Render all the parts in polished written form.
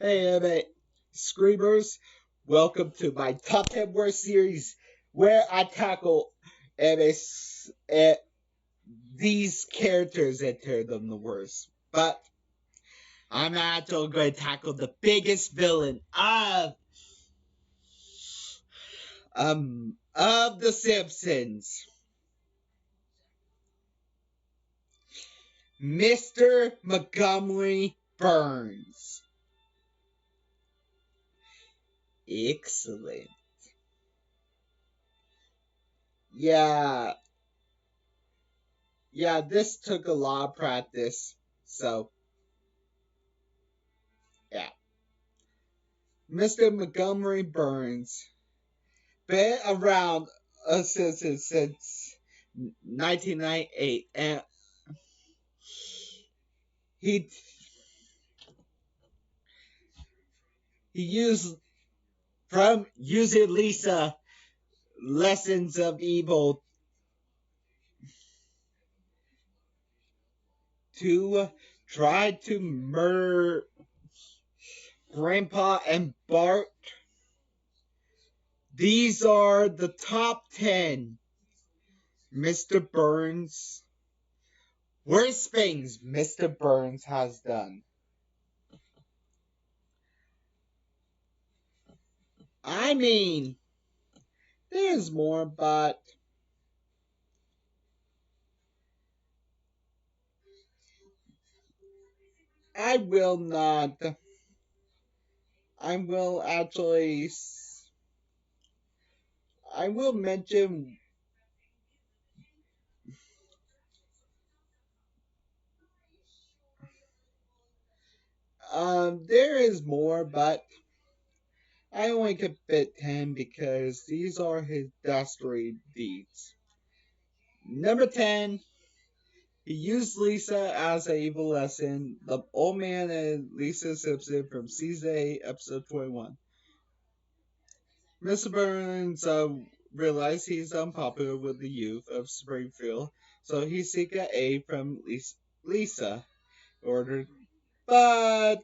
Hey, Screamers, welcome to my Top 10 Worst series where I tackle these characters and tear them the worst. But I'm actually going to tackle the biggest villain of the Simpsons, Mr. Montgomery Burns. Excellent. Yeah, yeah, this took a lot of practice. So, yeah. Mr. Montgomery Burns been around since 1998, and he he used from using Lisa lessons of evil to try to murder Grandpa and Bart. These are the top 10 Mr. Burns worst things Mr. Burns has done. I mean, there's more, but I will not. I will actually. I will mention. There is more, but I only could fit 10 because these are his dastardly deeds. Number 10, he used Lisa as an evil lesson. The Old Man and Lisa Simpson from Season 8, Episode 21. Mr. Burns realized he's unpopular with the youth of Springfield, so he seeks aid from Lisa in order, but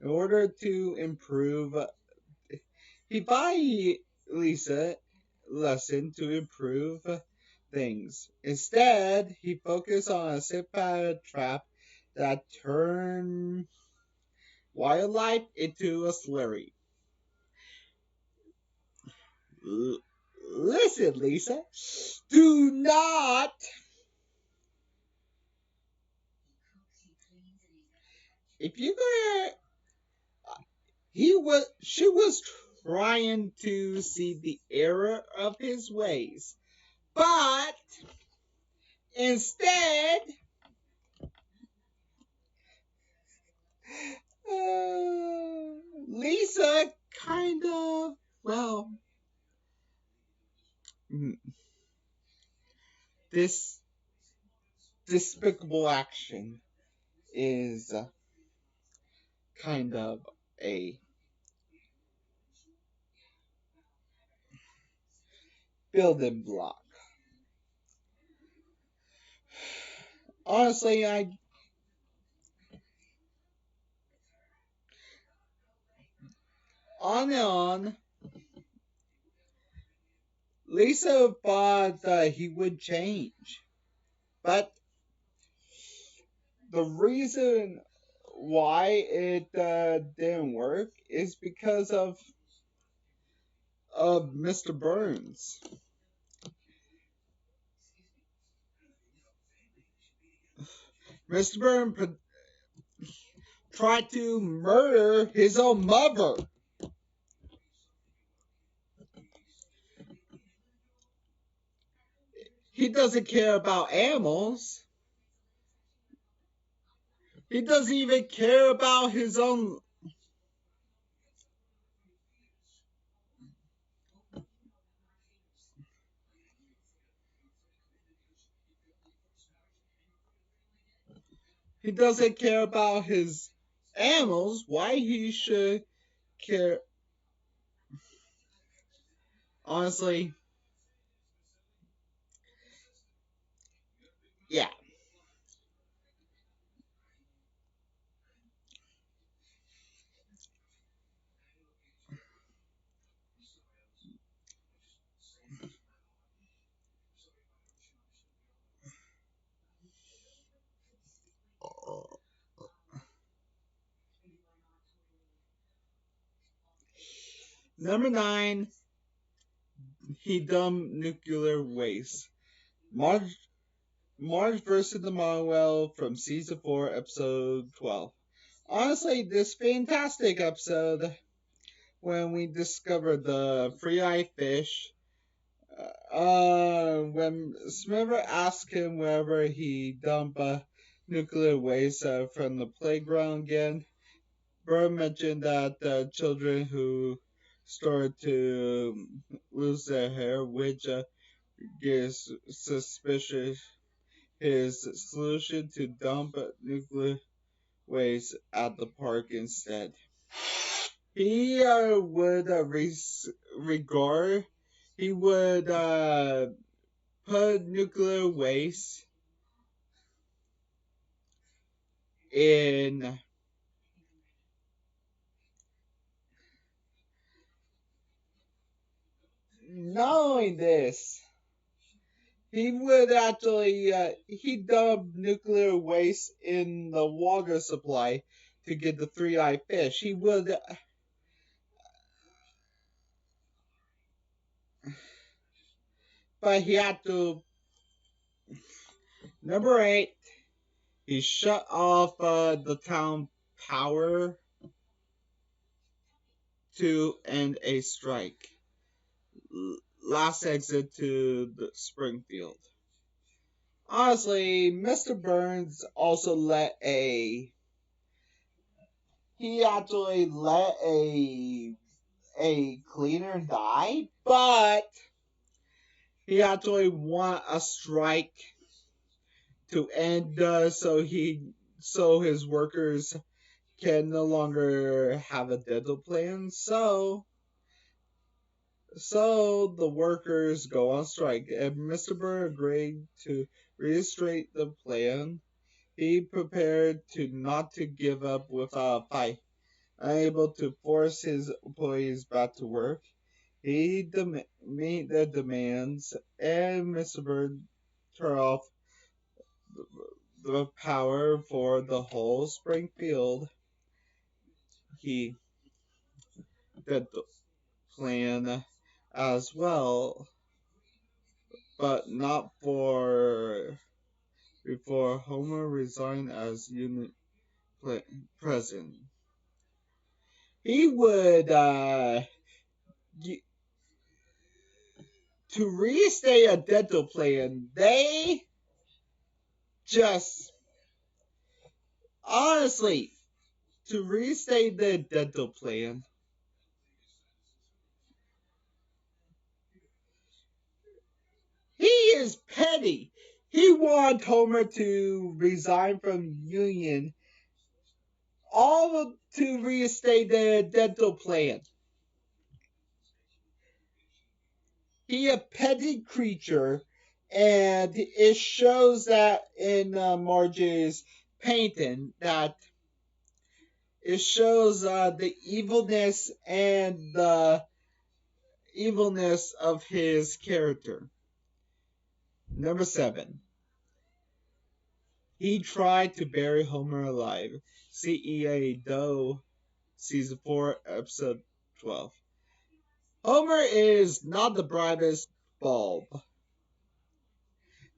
in order to improve, he buys Lisa lesson to improve things. Instead, he focused on a sympathetic trap that turned wildlife into a slurry. Listen, Lisa, do not. If you gonna, she was trying to see the error of his ways, but instead, Lisa kind of, well, this despicable action is kind of a building block. Honestly, on and on, Lisa thought that he would change. But the reason why it didn't work is because of Mr. Burns. Mr. Burns tried to murder his own mother. He doesn't care about animals. He doesn't even care about his own. He doesn't care about his animals. Why he should care? Honestly, yeah. Number 9, he dumped nuclear waste. Marge, Marge versus the Monwell from season 4, episode 12. Honestly, this fantastic episode when we discovered the free-eye fish. When Smiver asked him wherever he dumped nuclear waste from the playground again, Burr mentioned that children who started to lose their hair, which gives suspicious his solution to dump nuclear waste at the park instead. He would regard, he would put nuclear waste in knowing this. He would actually he dumped nuclear waste in the water supply to get the three-eyed fish. He would, but he had to. Number 8, he shut off the town power to end a strike. Last exit to the Springfield. Honestly, Mr. Burns also let a. He actually let a cleaner die, but he actually want a strike to end, so his workers can no longer have a dental plan. So the workers go on strike, and Mr. Burr agreed to reinstate the plan. He prepared to not to give up without a fight. Unable to force his employees back to work, he meet their demands, and Mr. Bird turned off the power for the whole Springfield. He did the plan as well, but not for before Homer resigned as unit president. He would to restate a dental plan. They just honestly to restate the dental plan. He is petty. He wants Homer to resign from union, all to reinstate the dental plan. He a petty creature, and it shows that in Marge's painting that it shows the evilness of his character. Number 7. He tried to bury Homer alive. CEA Doe, Season 4, Episode 12. Homer is not the brightest bulb,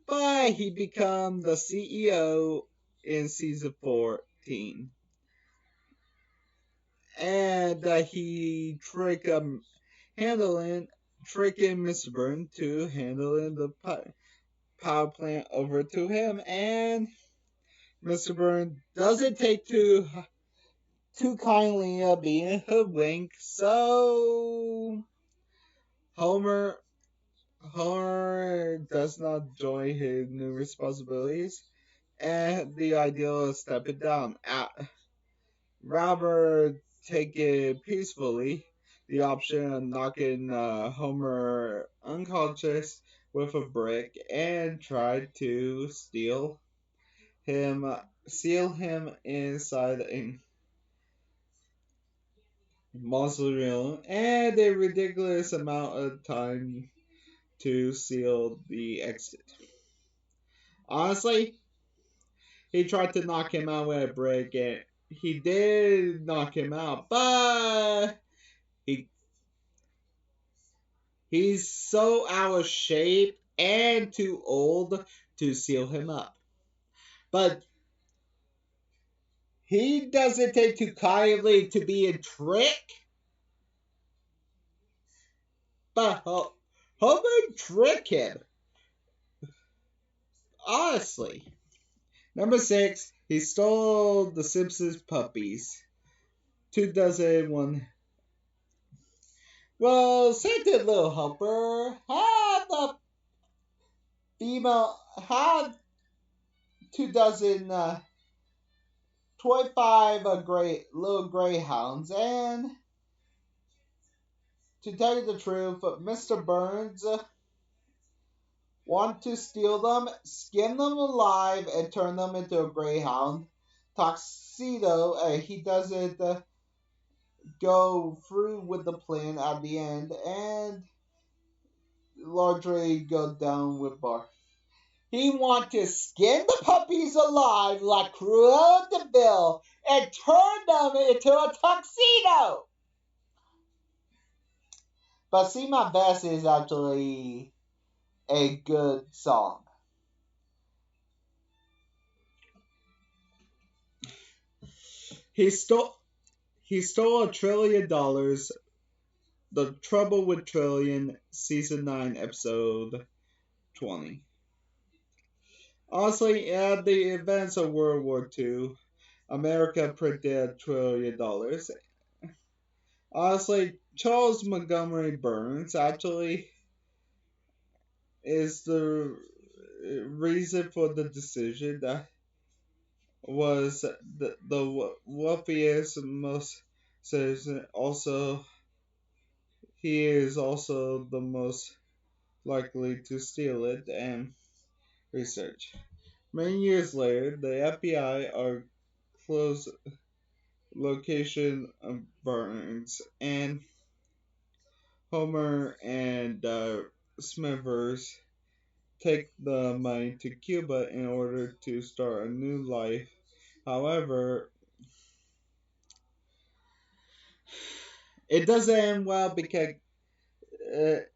but he became the CEO in Season 14. And he tricking Mr. Burns to handling the power plant over to him, and Mr. Burns doesn't take too kindly being hoodwinked, so Homer does not join his new responsibilities and the idea of stepping down. Rather take it peacefully, the option of knocking Homer unconscious with a brick and try to seal him inside a mausoleum and a ridiculous amount of time to seal the exit. Honestly, he tried to knock him out with a brick and he did knock him out, but he He's so out of shape and too old to seal him up. But he doesn't take too kindly to be a trick. But Homer trick him. Honestly. Number 6, he stole the Simpsons puppies. 2001. Well, Santa Little Helper had the female, had 2025 great little greyhounds, and to tell you the truth, Mr. Burns wanted to steal them, skin them alive, and turn them into a greyhound. Tuxedo, he doesn't go through with the plan at the end, and largely go down with Bart. He wants to skin the puppies alive like Cruella de Vil and turn them into a tuxedo. But See My Best is actually a good song. He stole $1 trillion. The Trouble with Trillion, season 9, episode 20. Honestly, at the events of World War II, America printed $1 trillion. Honestly, Charles Montgomery Burns actually is the reason for the decision. That was the wealthiest, most citizen. Also, he is also the most likely to steal it and research. Many years later, the FBI are close location of Burns, and Homer and Smithers take the money to Cuba in order to start a new life. However, it doesn't end well because it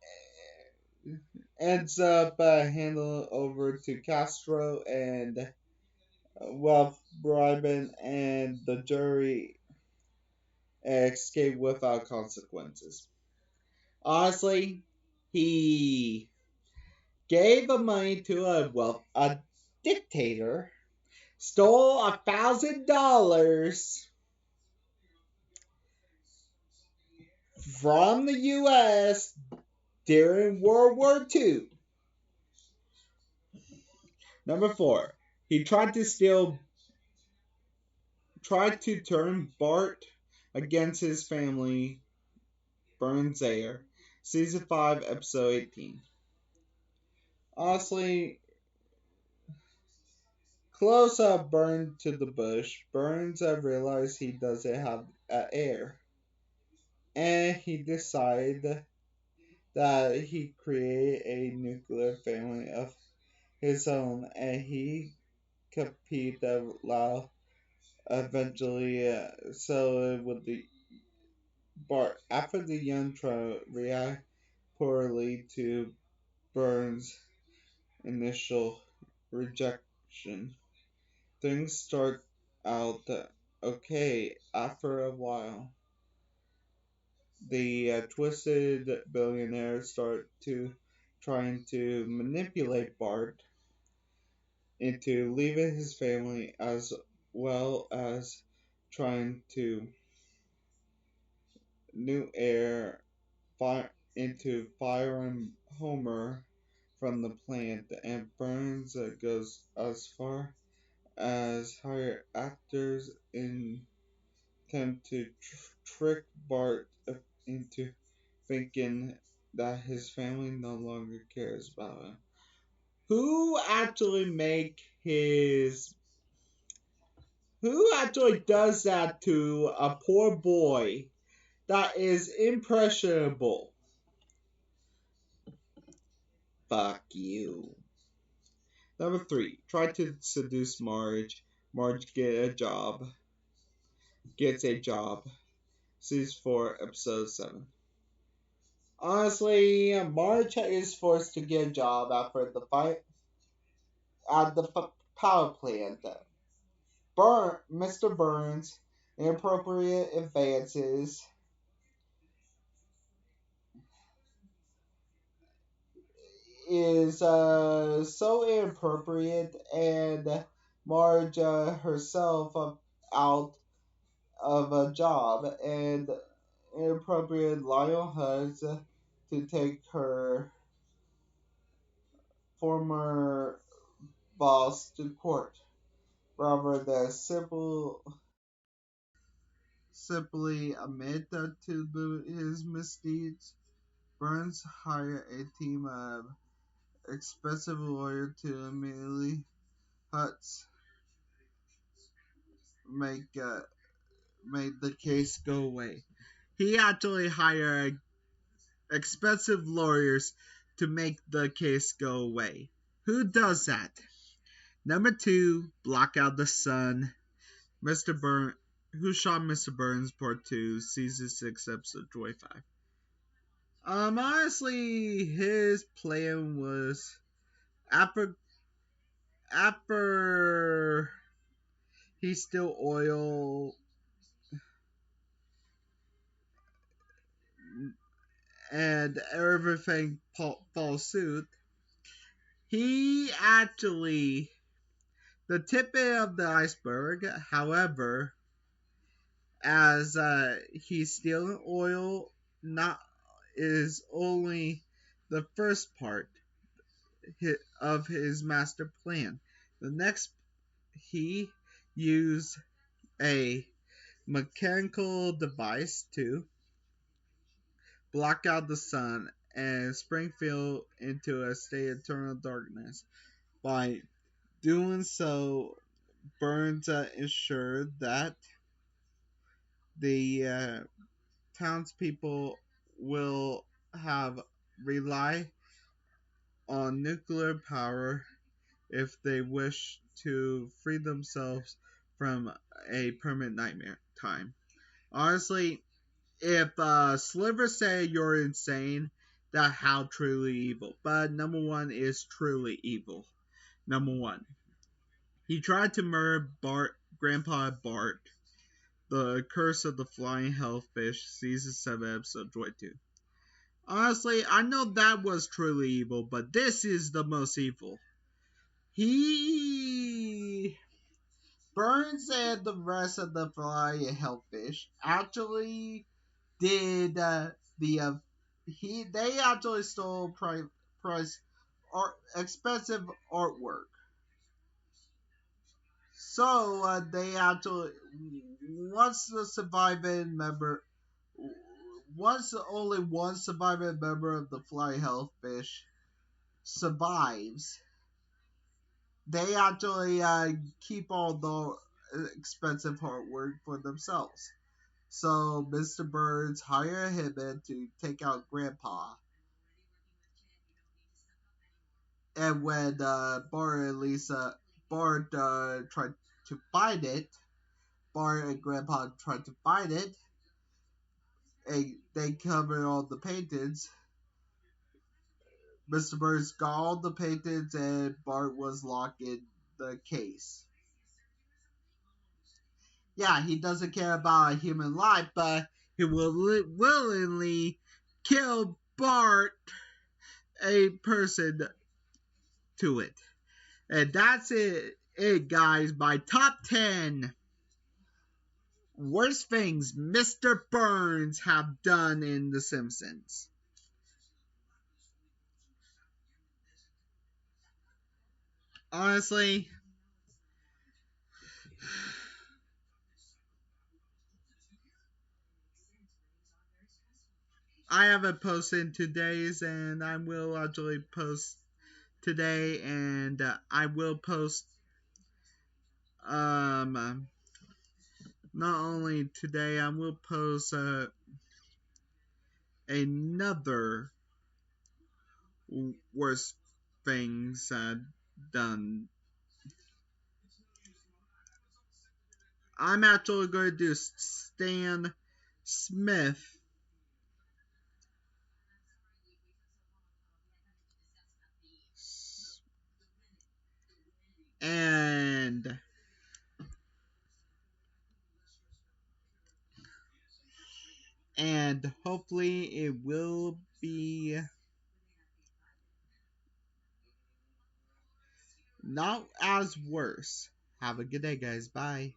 ends up handed over to Castro and wealth bribing, and the jury escape without consequences. Honestly, he gave the money to a dictator, stole $1,000 from the U.S. during World War II. Number 4, he tried to turn Bart against his family. Burns Air, season 5, episode 18. Honestly, close up Burns to the bush. Burns realized he doesn't have air, and he decided that he create a nuclear family of his own, and he compete loud eventually so with the Bart. After the young child react poorly to Burns' initial rejection, things start out okay. After a while, the twisted billionaire start to trying to manipulate Bart into leaving his family, as well as trying to new air into firing Homer from the plant, and Burns goes as far as hire actors in attempt to trick Bart into thinking that his family no longer cares about him. Who actually make his Who actually does that to a poor boy that is impressionable? Fuck you. Number 3, try to seduce Marge. Marge gets a job. Season 4, episode 7. Honestly, Marge is forced to get a job after the fight at the power plant. Mr. Burns' inappropriate advances is so inappropriate, and Marge herself out of a job, and inappropriate Lionel Hutz to take her former boss to court, rather than simply admit to his misdeeds. Burns hired a team of expensive lawyers to immediately Hutz make make the case go away. He actually hired expensive lawyers to make the case go away. Who does that? Number two, block out the sun. Mr. Burns, Who Shot Mr. Burns, Part 2, Season 6, Episode 25. Honestly, his plan was after after he stole oil and everything falls suit. He actually the tip of the iceberg. However, as he's stealing oil, not is only the first part of his master plan. The next, he used a mechanical device to block out the sun and Springfield into a state of eternal darkness. By doing so, Burns ensured that the townspeople will have rely on nuclear power if they wish to free themselves from a permanent nightmare time. Honestly, if Sliver say you're insane, that how truly evil. But number one is truly evil. Number one, he tried to murder Grandpa Bart. The Curse of the Flying Hellfish, Season 7, Episode 22. Honestly, I know that was truly evil, but this is the most evil. He Burns and the rest of the Flying Hellfish actually did they actually stole price art, expensive artwork. So they actually once the surviving member once only one surviving member of the Flying Hellfish survives, they actually keep all the expensive artwork for themselves. So Mr. Burns hired him in to take out Grandpa. And when Bart tried to find it, Bart and Grandpa tried to find it, and they covered all the paintings. Mr. Burns got all the paintings, and Bart was locked in the case. Yeah, he doesn't care about a human life, but he will willingly kill Bart, a person, to it. And that's it guys. My top 10 worst things Mr. Burns have done in The Simpsons. Honestly, I haven't posted today's, and I will actually post today, and I will post not only today, I will post another worst things done. I'm actually going to do Stan Smith and hopefully it will be not as worse. Have a good day, guys. Bye.